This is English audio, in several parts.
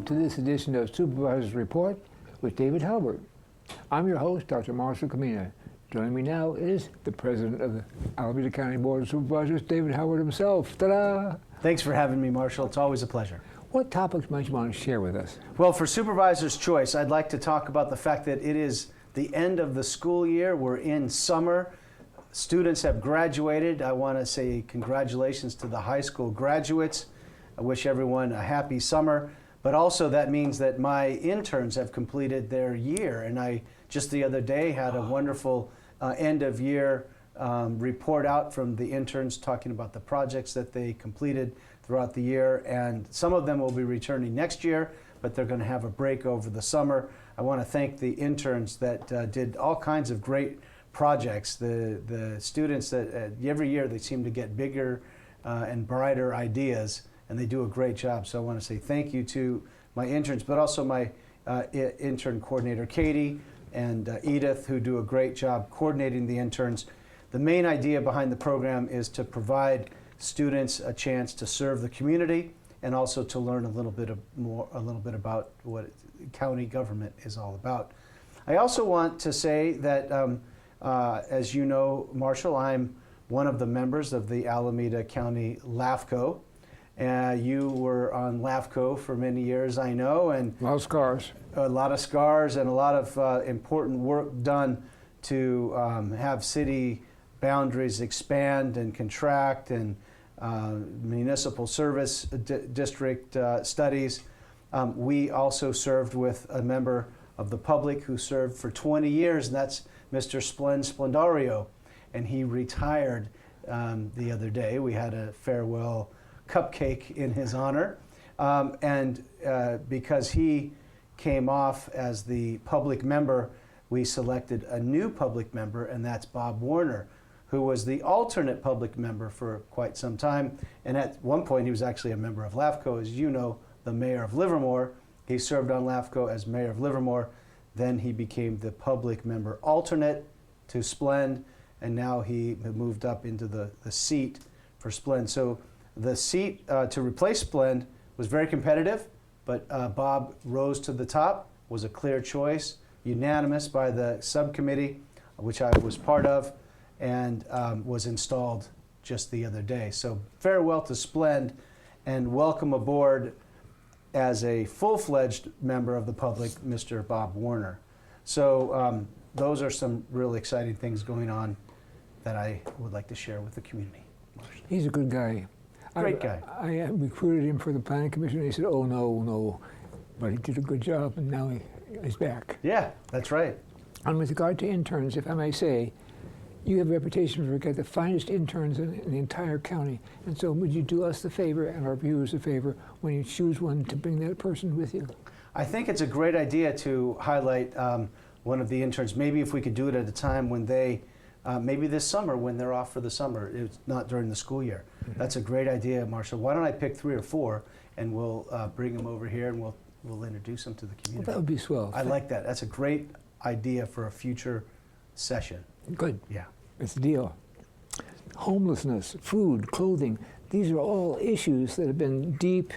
welcome to this edition of Supervisors Report with David Haubert. I'm your host, Dr. Marshall Kamena. Joining me now is the President of the Alameda County Board of Supervisors, David Haubert himself. Ta-da! Thanks for having me, Marshall. It's always a pleasure. What topics might you want to share with us? Well, for Supervisor's Choice, I'd like to talk about the fact that it is the end of the school year. We're in summer. Students have graduated. I want to say congratulations to the high school graduates. I wish everyone a happy summer. But also that means that my interns have completed their year. And I just the other day had a wonderful end of year report out from the interns talking about the projects that they completed throughout the year. And some of them will be returning next year, but they're going to have a break over the summer. I want to thank the interns that did all kinds of great projects. The students that every year they seem to get bigger and brighter ideas, and they do a great job. So I want to say thank you to my interns, but also my intern coordinator, Katie, and Edith, who do a great job coordinating the interns. The main idea behind the program is to provide students a chance to serve the community and also to learn a little bit about what county government is all about. I also want to say that, as you know, Marshall, I'm one of the members of the Alameda County LAFCO. You were on LAFCO for many years, I know, and a lot of scars. A lot of scars and a lot of important work done to have city boundaries expand and contract, and municipal service district studies. We also served with a member of the public who served for 20 years, and that's Mr. Splendario, and he retired the other day. We had a farewell cupcake in his honor, and because he came off as the public member, we selected a new public member, and that's Bob Warner, who was the alternate public member for quite some time. And at one point, he was actually a member of LAFCO, as you know, the mayor of Livermore. He served on LAFCO as mayor of Livermore. Then he became the public member alternate to Splend, and now he moved up into the seat for Splend. So the seat to replace Splend was very competitive, but Bob rose to the top, was a clear choice, unanimous by the subcommittee, which I was part of, and was installed just the other day. So farewell to Splend, and welcome aboard as a full-fledged member of the public, Mr. Bob Warner. So those are some really exciting things going on that I would like to share with the community. He's a good guy. Great guy. I recruited him for the planning commission, and he said, oh, no, but he did a good job, and now he's back. Yeah, that's right. And with regard to interns, if I may say, you have a reputation for getting the finest interns in the entire county. And so would you do us the favor and our viewers the favor when you choose one to bring that person with you? I think it's a great idea to highlight one of the interns. Maybe if we could do it at a time when they, maybe this summer when they're off for the summer, it's not during the school year. Mm-hmm. That's a great idea, Marshall. Why don't I pick 3 or 4 and we'll bring them over here and we'll introduce them to the community. Well, that would be swell. I like that. That's a great idea for a future session. Good. Yeah. It's a deal. Homelessness, food, clothing, these are all issues that have been deep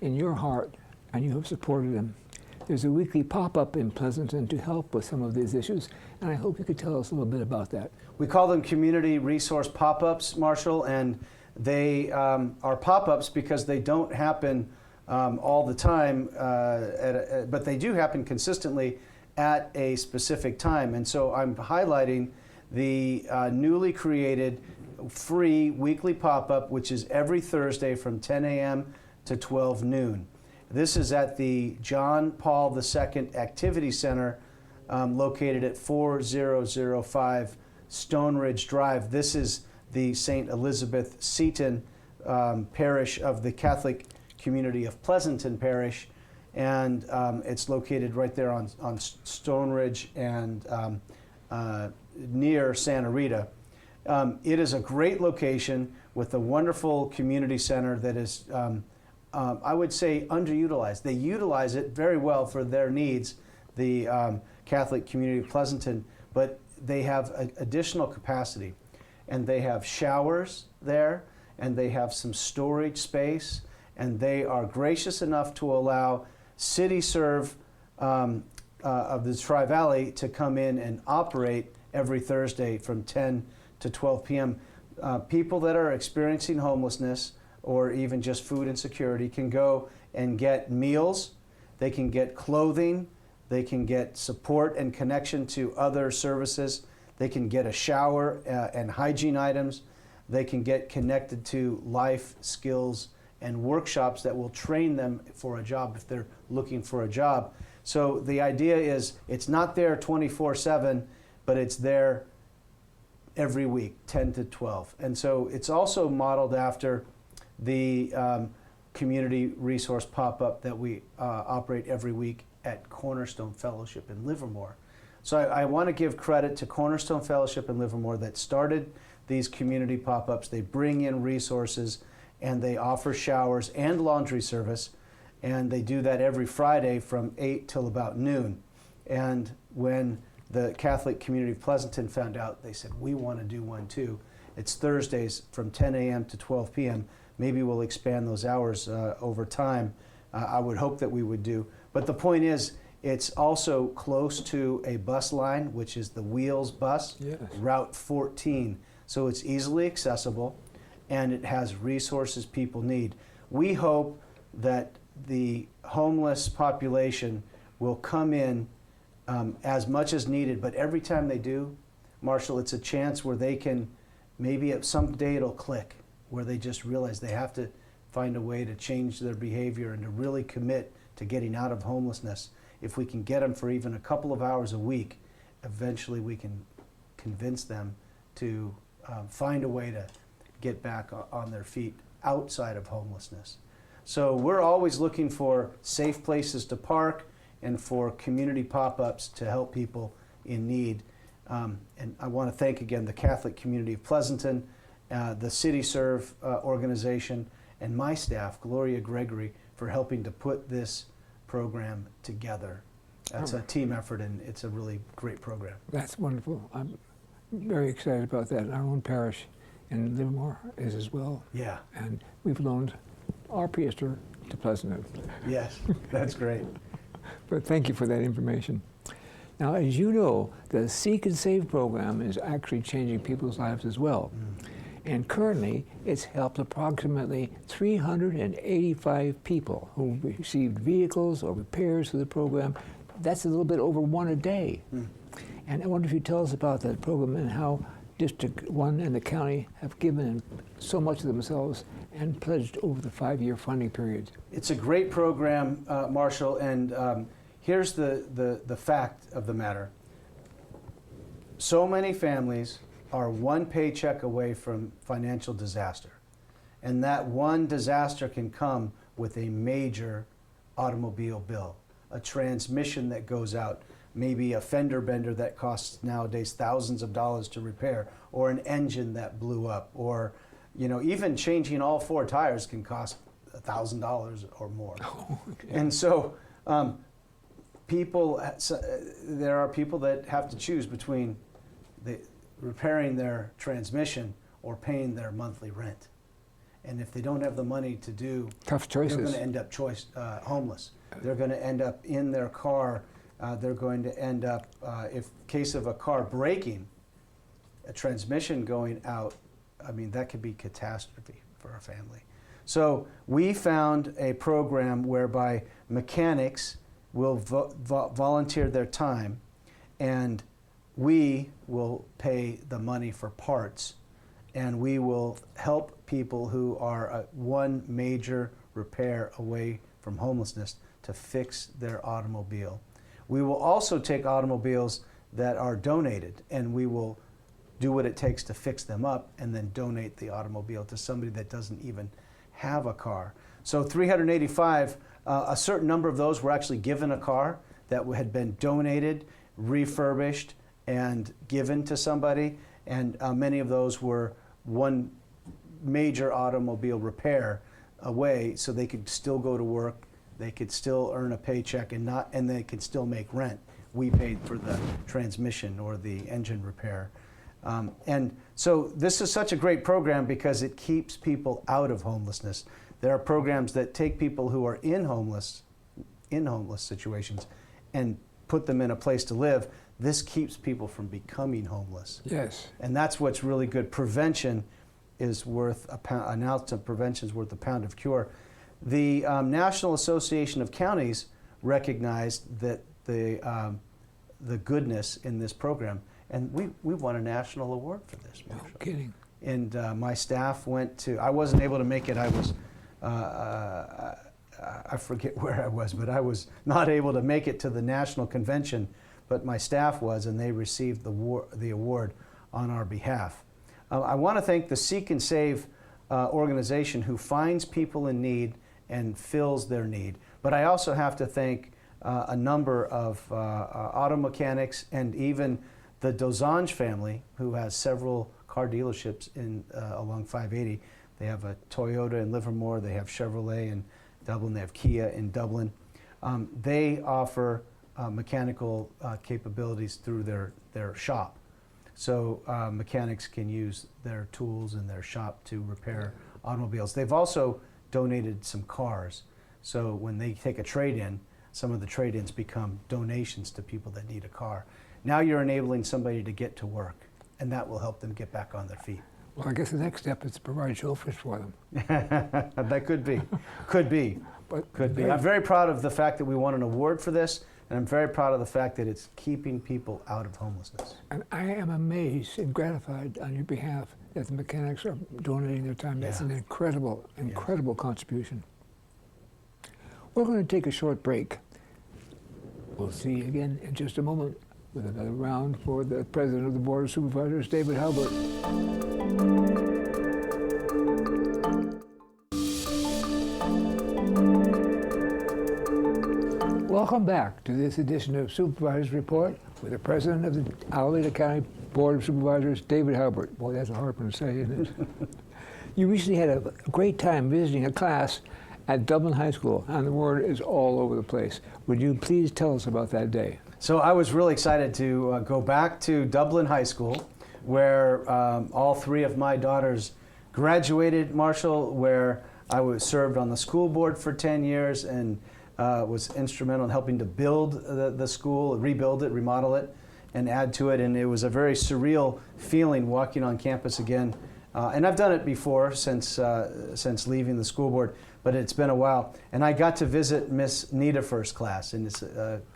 in your heart, and you have supported them. There's a weekly pop-up in Pleasanton to help with some of these issues, and I hope you could tell us a little bit about that. We call them community resource pop-ups, Marshall, and they are pop-ups because they don't happen all the time, but they do happen consistently at a specific time. And so I'm highlighting the newly created free weekly pop-up, which is every Thursday from 10 a.m. to 12 noon. This is at the John Paul II Activity Center located at 4005 Stone Ridge Drive. This is the St. Elizabeth Seton parish of the Catholic community of Pleasanton Parish, and it's located right there on Stone Ridge and near Santa Rita. It is a great location with a wonderful community center that is, I would say, underutilized. They utilize it very well for their needs, the Catholic community of Pleasanton, but they have additional capacity. And they have showers there, and they have some storage space, and they are gracious enough to allow CityServe of the Tri-Valley to come in and operate every Thursday from 10 to 12 p.m. People that are experiencing homelessness or even just food insecurity can go and get meals, they can get clothing, they can get support and connection to other services, they can get a shower and hygiene items, they can get connected to life skills and workshops that will train them for a job if they're looking for a job. So the idea is it's not there 24/7, but it's there every week, 10 to 12. And so it's also modeled after the community resource pop-up that we operate every week at Cornerstone Fellowship in Livermore. So I want to give credit to Cornerstone Fellowship in Livermore that started these community pop-ups. They bring in resources and they offer showers and laundry service, and they do that every Friday from 8 till about noon. And when the Catholic community of Pleasanton found out, they said, we want to do one too. It's Thursdays from 10 a.m. to 12 p.m. Maybe we'll expand those hours over time. I would hope that we would do. But the point is, it's also close to a bus line, which is the Wheels bus, Yes. Route 14. So it's easily accessible, and it has resources people need. We hope that the homeless population will come in as much as needed, but every time they do, Marshall, it's a chance where they can, maybe someday it'll click, where they just realize they have to find a way to change their behavior and to really commit to getting out of homelessness. If we can get them for even a couple of hours a week, eventually we can convince them to find a way to get back on their feet outside of homelessness. So we're always looking for safe places to park and for community pop-ups to help people in need. And I want to thank again the Catholic community of Pleasanton, the CityServe organization, and my staff, Gloria Gregory, for helping to put this program together. That's a team effort, and it's a really great program. That's wonderful. I'm very excited about that. Our own parish in Livermore is as well. Yeah. And we've loaned our Priester to Pleasanton. Yes, that's great. But thank you for that information. Now, as you know, the Seek and Save program is actually changing people's lives as well. And currently, it's helped approximately 385 people who received vehicles or repairs through the program. That's a little bit over one a day. And I wonder if you tell us about that program and how District 1 and the county have given so much of themselves and pledged over the 5-year funding period. It's a great program, Marshall, and here's the fact of the matter. So many families are one paycheck away from financial disaster. And that one disaster can come with a major automobile bill, a transmission that goes out, maybe a fender bender that costs nowadays thousands of dollars to repair, or an engine that blew up, or even changing all 4 tires can cost $1,000 or more. Oh, okay. And so there are people that have to choose between repairing their transmission or paying their monthly rent. And if they don't have the money to do, Tough choices. they're going to end up homeless. They're going to end up in their car. They're going to end up, if case of a car breaking, a transmission going out, I mean, that could be catastrophe for a family. So we found a program whereby mechanics will volunteer their time, and we will pay the money for parts, and we will help people who are one major repair away from homelessness to fix their automobile. We will also take automobiles that are donated, and we will do what it takes to fix them up and then donate the automobile to somebody that doesn't even have a car. So 385, a certain number of those were actually given a car that had been donated, refurbished, and given to somebody, and many of those were one major automobile repair away, so they could still go to work, they could still earn a paycheck, and they could still make rent. We paid for the transmission or the engine repair. And so this is such a great program because it keeps people out of homelessness. There are programs that take people who are in in homeless situations and put them in a place to live, this keeps people from becoming homeless. Yes. And that's what's really good. Prevention is worth a pound, an ounce of prevention is worth a pound of cure. The National Association of Counties recognized that the goodness in this program, and we won a national award for this. No Marshall. kidding. And my staff went to, I wasn't able to make it, I was, I forget where I was, but I was not able to make it to the national convention, but my staff was, and they received the award on our behalf. I want to thank the Seek and Save organization who finds people in need and fills their need. But I also have to thank a number of auto mechanics and even the Dozange family, who has several car dealerships in along 580. They have a Toyota in Livermore, they have Chevrolet in Dublin, they have Kia in Dublin. They offer mechanical capabilities through their shop. So mechanics can use their tools in their shop to repair automobiles. They've also donated some cars. So when they take a trade-in, some of the trade-ins become donations to people that need a car. Now you're enabling somebody to get to work, and that will help them get back on their feet. Well, I guess the next step is to provide chauffeurs for them. That could be. Could be. But Could be. I'm very proud of the fact that we won an award for this, and I'm very proud of the fact that it's keeping people out of homelessness. And I am amazed and gratified on your behalf that the mechanics are donating their time. That's Yeah. an incredible contribution. We're going to take a short break. We'll see you again in just a moment with another round for the President of the Board of Supervisors, David Haubert. Welcome back to this edition of Supervisors Report with the President of the Alameda County Board of Supervisors, David Haubert. Boy, that's a hard one to say, isn't it? You recently had a great time visiting a class at Dublin High School, and the word is all over the place. Would you please tell us about that day? So I was really excited to go back to Dublin High School, where all three of my daughters graduated, Marshall, where I was served on the school board for 10 years and was instrumental in helping to build the school, rebuild it, remodel it, and add to it. And it was a very surreal feeling walking on campus again. And I've done it before since leaving the school board, but it's been a while. And I got to visit Miss Niederfer's class in this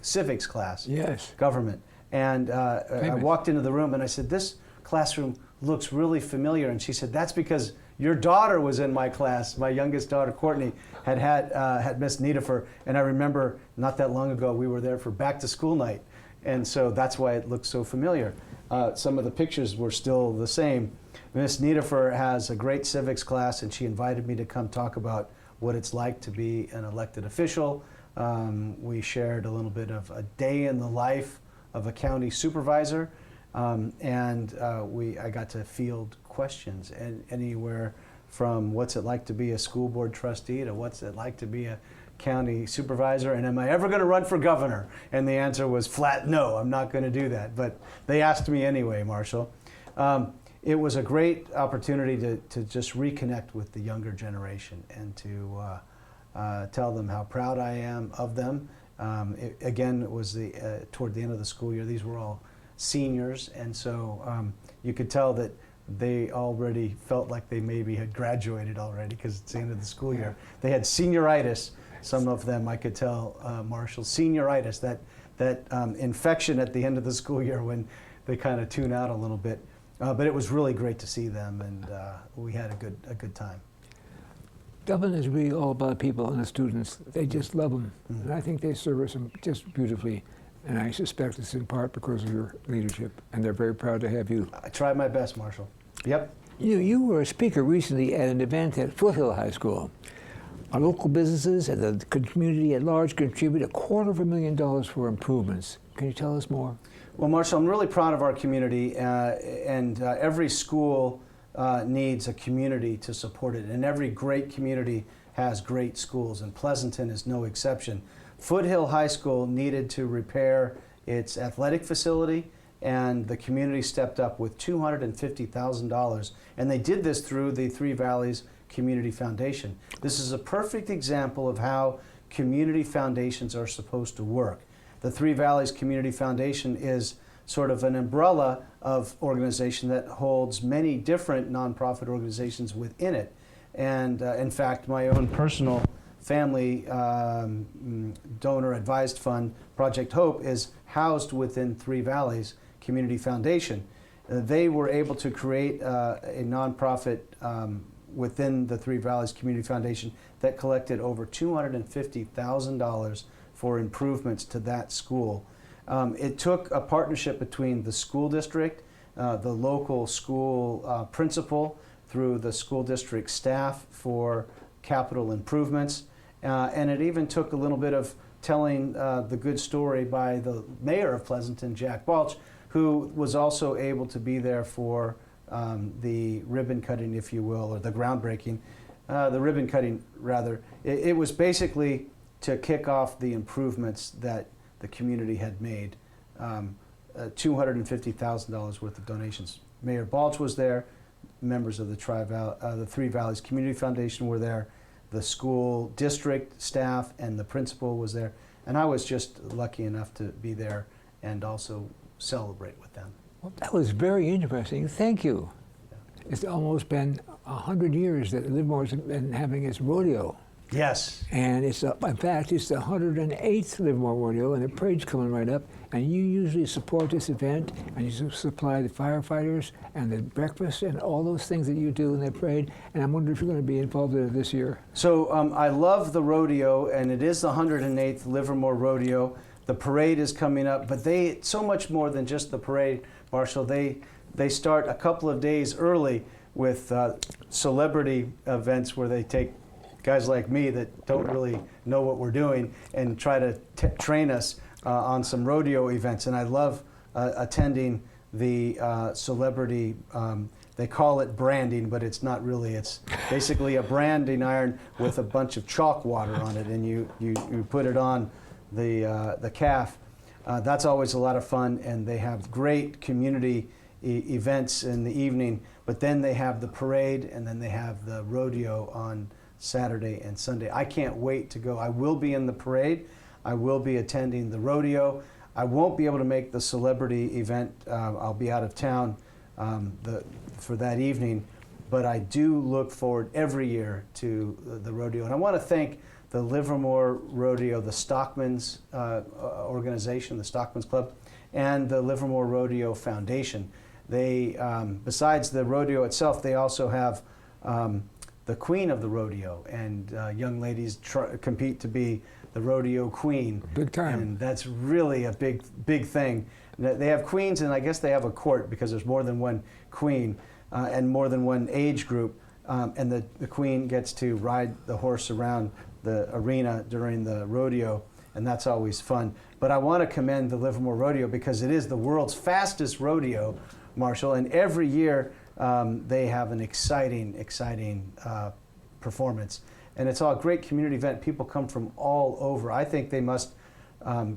civics class, Yes. government. And I walked into the room and I said, "This classroom looks really familiar." And she said, "That's because your daughter was in my class." My youngest daughter, Courtney, had Miss Niederfer. And I remember not that long ago, we were there for back to school night. And so that's why it looked so familiar. Some of the pictures were still the same. Miss Niederfer has a great civics class, and she invited me to come talk about what it's like to be an elected official. We shared a little bit of a day in the life of a county supervisor, and I got to field questions, and anywhere from what's it like to be a school board trustee to what's it like to be a county supervisor, and am I ever going to run for governor? And the answer was flat no, I'm not going to do that. But they asked me anyway, Marshall. It was a great opportunity to just reconnect with the younger generation and to tell them how proud I am of them. It was toward the end of the school year. These were all seniors, and so you could tell that they already felt like they maybe had graduated already because it's the end of the school year. They had senioritis. Some of them, I could tell, Marshall, senioritis, that infection at the end of the school year when they kind of tune out a little bit. But it was really great to see them, and we had a good time. Dublin is really all about people and the students. They just love them. Mm-hmm. And I think they service them just beautifully. And I suspect it's in part because of your leadership, and they're very proud to have you. I tried my best, Marshall. Yep. You were a speaker recently at an event at Foothill High School. Our local businesses and the community at large contribute $250,000 for improvements. Can you tell us more? Well, Marshall, I'm really proud of our community, and every school needs a community to support it, and every great community has great schools, and Pleasanton is no exception. Foothill High School needed to repair its athletic facility, and the community stepped up with $250,000, and they did this through the Three Valleys Community Foundation. This is a perfect example of how community foundations are supposed to work. The Three Valleys Community Foundation is sort of an umbrella of organization that holds many different nonprofit organizations within it. And in fact, my own personal family donor advised fund, Project Hope, is housed within Three Valleys Community Foundation. They were able to create a nonprofit within the Three Valleys Community Foundation that collected over $250,000 for improvements to that school. It took a partnership between the school district, the local school principal, through the school district staff for capital improvements, and it even took a little bit of telling the good story by the mayor of Pleasanton, Jack Balch, who was also able to be there for the ribbon cutting, if you will, or the groundbreaking, the ribbon cutting rather. It was basically to kick off the improvements that the community had made. $250,000 worth of donations. Mayor Balch was there, members of the Three Valleys Community Foundation were there, the school district staff and the principal was there, and I was just lucky enough to be there and also celebrate with them. Well, that was very interesting. Thank you. It's almost been 100 years that Livermore's been having its rodeo. Yes. And it's, in fact, it's the 108th Livermore Rodeo, and the parade's coming right up. And you usually support this event, and you supply the firefighters and the breakfast and all those things that you do in the parade. And I'm wondering if you're going to be involved in it this year. So I love the rodeo, and it is the 108th Livermore Rodeo. The parade is coming up, but so much more than just the parade, Marshall. They start a couple of days early with celebrity events where they take guys like me that don't really know what we're doing and try to train us on some rodeo events. And I love attending the celebrity, they call it branding, but it's not really. It's basically a branding iron with a bunch of chalk water on it, and you put it on the calf. That's always a lot of fun, and they have great community events in the evening, but then they have the parade, and then they have the rodeo on Saturday and Sunday. I can't wait to go. I will be in the parade. I will be attending the rodeo. I won't be able to make the celebrity event. I'll be out of town for that evening, but I do look forward every year to the rodeo. And I want to thank the Livermore Rodeo, the Stockman's organization, the Stockman's Club, and the Livermore Rodeo Foundation. They, besides the rodeo itself, they also have the queen of the rodeo, and young ladies compete to be the rodeo queen. Big time. And that's really a big thing. They have queens, and I guess they have a court because there's more than one queen and more than one age group. And the queen gets to ride the horse around the arena during the rodeo, and that's always fun. But I want to commend the Livermore Rodeo because it is the world's fastest rodeo, Marshall, and every year they have an exciting performance. And it's all a great community event. People come from all over. I think they must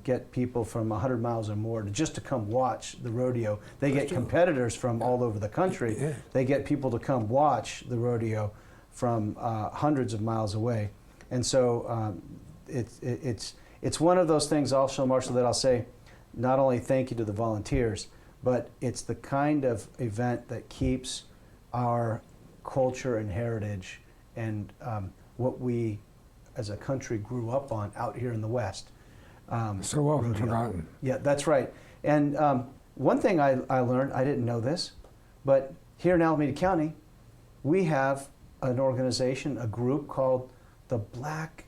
get people from 100 miles or more just to come watch the rodeo. They get competitors from all over the country. Yeah. They get people to come watch the rodeo from hundreds of miles away. And so it's one of those things also, Marshall, that I'll say not only thank you to the volunteers, but it's the kind of event that keeps our culture and heritage and what we as a country grew up on out here in the West. So often forgotten. Yeah, that's right. And one thing I learned, I didn't know this, but here in Alameda County, we have an organization, a group called the Black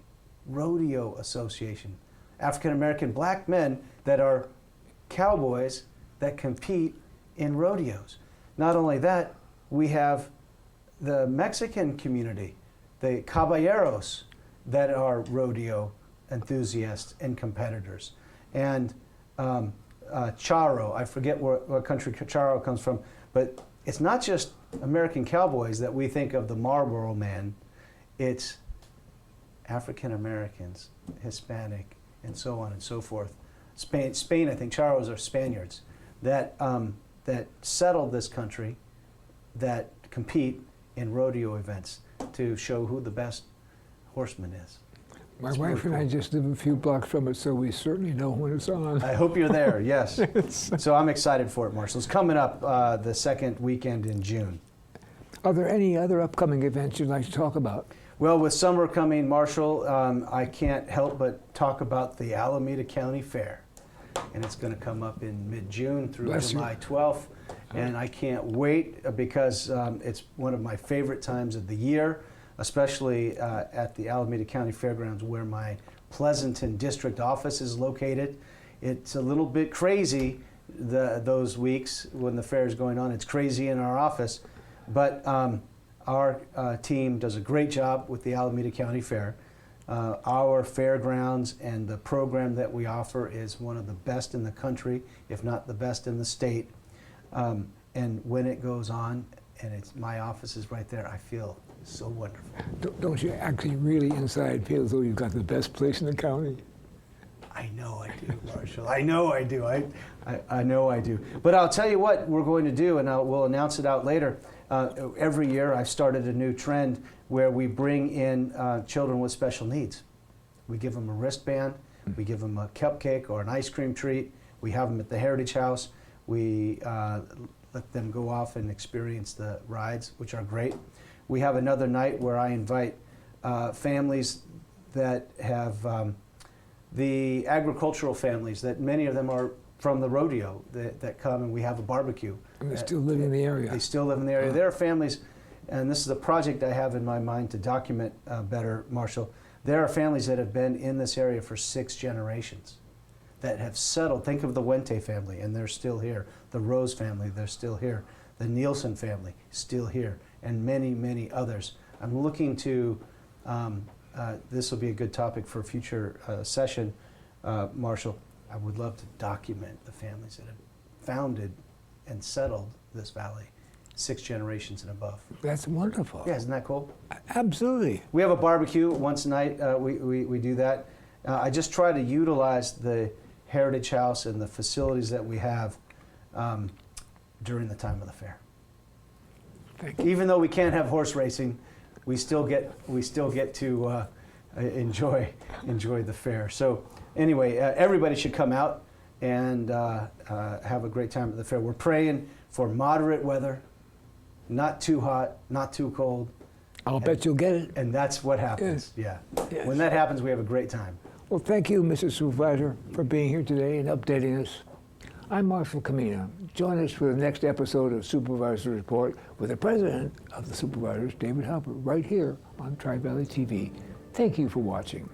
Rodeo Association. African-American black men that are cowboys that compete in rodeos. Not only that, we have the Mexican community, the caballeros that are rodeo enthusiasts and competitors. And charro, I forget what country charro comes from, but it's not just American cowboys that we think of the Marlboro Man. It's African Americans, Hispanic, and so on and so forth. Spain, I think charros are Spaniards that settled this country, that compete in rodeo events to show who the best horseman is. My It's wife really and I just live a few blocks from it, so we certainly know when it's on. I hope you're there, yes. So I'm excited for it, Marshall. It's coming up the second weekend in June. Are there any other upcoming events you'd like to talk about? Well, with summer coming, Marshall, I can't help but talk about the Alameda County Fair. And it's going to come up in mid-June through Bless you. July 12th. And I can't wait because it's one of my favorite times of the year, especially at the Alameda County Fairgrounds where my Pleasanton district office is located. It's a little bit crazy those weeks when the fair is going on. It's crazy in our office. But our team does a great job with the Alameda County Fair. Our fairgrounds and the program that we offer is one of the best in the country, if not the best in the state. And when it goes on, and my office is right there, I feel so wonderful. Don't you actually really inside feel as though you've got the best place in the county? I know I do, Marshall. I know I do. I know I do. But I'll tell you what we're going to do, and we'll announce it out later. Every year I've started a new trend where we bring in children with special needs. We give them a wristband, we give them a cupcake or an ice cream treat, we have them at the Heritage House, we let them go off and experience the rides, which are great. We have another night where I invite families that have the agricultural families, that many of them are from the rodeo that come, and we have a barbecue. And they still live in the area. They still live in the area. There are families, and this is a project I have in my mind to document better, Marshall. There are families that have been in this area for 6 generations that have settled. Think of the Wente family, and they're still here. The Rose family, they're still here. The Nielsen family, still here. And many, many others. I'm looking to, this will be a good topic for a future session, Marshall. I would love to document the families that have founded and settled this valley 6 generations and above. That's wonderful. Yeah, isn't that cool? Absolutely. We have a barbecue once a night. We do that. I just try to utilize the Heritage House and the facilities that we have during the time of the fair. Thank you. Even though we can't have horse racing, we still get to enjoy the fair. So anyway, everybody should come out and have a great time at the fair. We're praying for moderate weather, not too hot, not too cold. I'll bet you'll get it. And that's what happens. Yes. Yeah. Yes. When that happens, we have a great time. Well, thank you, Mr. Supervisor, for being here today and updating us. I'm Marshall Kamena. Join us for the next episode of Supervisor Report with the President of the Supervisors, David Haubert, right here on Tri-Valley TV. Thank you for watching.